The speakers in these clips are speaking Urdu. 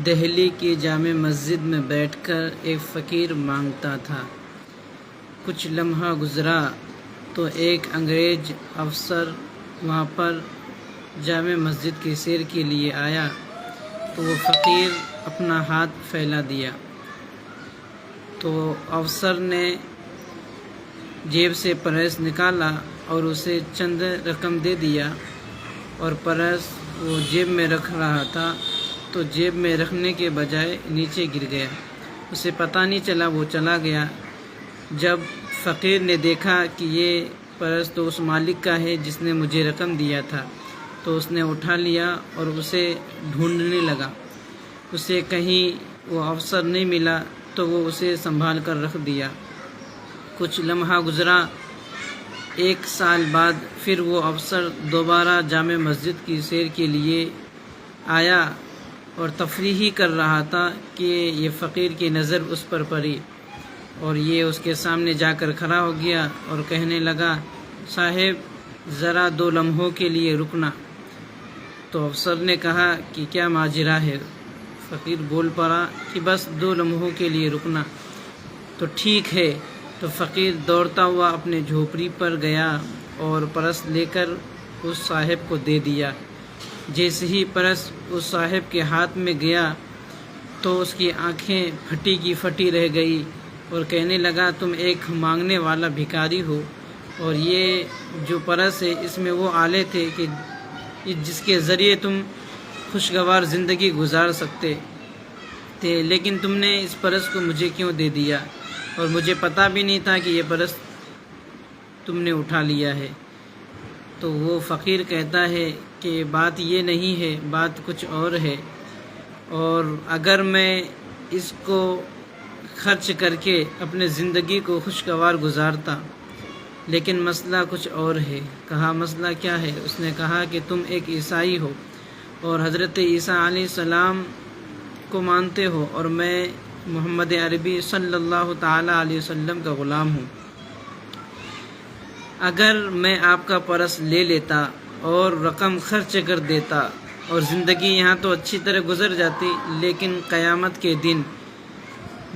دہلی کی جامع مسجد میں بیٹھ کر ایک فقیر مانگتا تھا۔ کچھ لمحہ گزرا تو ایک انگریز افسر وہاں پر جامع مسجد کی سیر کے لیے آیا تو وہ فقیر اپنا ہاتھ پھیلا دیا تو افسر نے جیب سے پرس نکالا اور اسے چند رقم دے دیا، اور پرس وہ جیب میں رکھ رہا تھا تو جیب میں رکھنے کے بجائے نیچے گر گیا۔ اسے پتہ نہیں چلا، وہ چلا گیا۔ جب فقیر نے دیکھا کہ یہ پرس تو اس مالک کا ہے جس نے مجھے رقم دیا تھا، تو اس نے اٹھا لیا اور اسے ڈھونڈنے لگا۔ اسے کہیں وہ افسر نہیں ملا تو وہ اسے سنبھال کر رکھ دیا۔ کچھ لمحہ گزرا، 1 سال بعد پھر وہ افسر دوبارہ جامع مسجد کی سیر کے لیے آیا اور تفریح کر رہا تھا کہ یہ فقیر کی نظر اس پر پڑی، اور یہ اس کے سامنے جا کر کھڑا ہو گیا اور کہنے لگا، صاحب ذرا 2 لمحوں کے لیے رکنا۔ تو افسر نے کہا کہ کیا ماجرا ہے؟ فقیر بول پڑا کہ بس 2 لمحوں کے لیے رکنا۔ تو ٹھیک ہے۔ تو فقیر دوڑتا ہوا اپنے جھوپڑی پر گیا اور پرس لے کر اس صاحب کو دے دیا۔ جیسے ہی پرس اس صاحب کے ہاتھ میں گیا تو اس کی آنکھیں پھٹی کی پھٹی رہ گئی اور کہنے لگا، تم ایک مانگنے والا بھکاری ہو، اور یہ جو پرس ہے اس میں وہ آلے تھے کہ جس کے ذریعے تم خوشگوار زندگی گزار سکتے تھے، لیکن تم نے اس پرس کو مجھے کیوں دے دیا؟ اور مجھے پتہ بھی نہیں تھا کہ یہ پرس تم نے اٹھا لیا ہے۔ تو وہ فقیر کہتا ہے کہ بات یہ نہیں ہے، بات کچھ اور ہے، اور اگر میں اس کو خرچ کر کے اپنے زندگی کو خوشگوار گزارتا، لیکن مسئلہ کچھ اور ہے۔ کہا مسئلہ کیا ہے؟ اس نے کہا کہ تم ایک عیسائی ہو اور حضرت عیسیٰ علیہ السلام کو مانتے ہو، اور میں محمد عربی صلی اللہ تعالیٰ علیہ وسلم کا غلام ہوں۔ اگر میں آپ کا پرس لے لیتا اور رقم خرچ کر دیتا اور زندگی یہاں تو اچھی طرح گزر جاتی، لیکن قیامت کے دن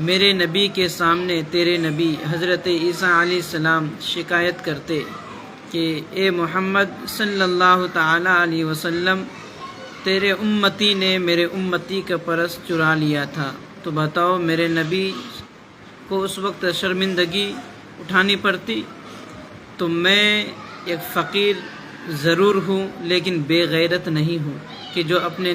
میرے نبی کے سامنے تیرے نبی حضرت عیسیٰ علیہ السلام شکایت کرتے کہ اے محمد صلی اللہ تعالیٰ علیہ وسلم، تیرے امتی نے میرے امتی کا پرس چرا لیا تھا، تو بتاؤ میرے نبی کو اس وقت شرمندگی اٹھانی پڑتی؟ تو میں ایک فقیر ضرور ہوں لیکن بے غیرت نہیں ہوں کہ جو اپنے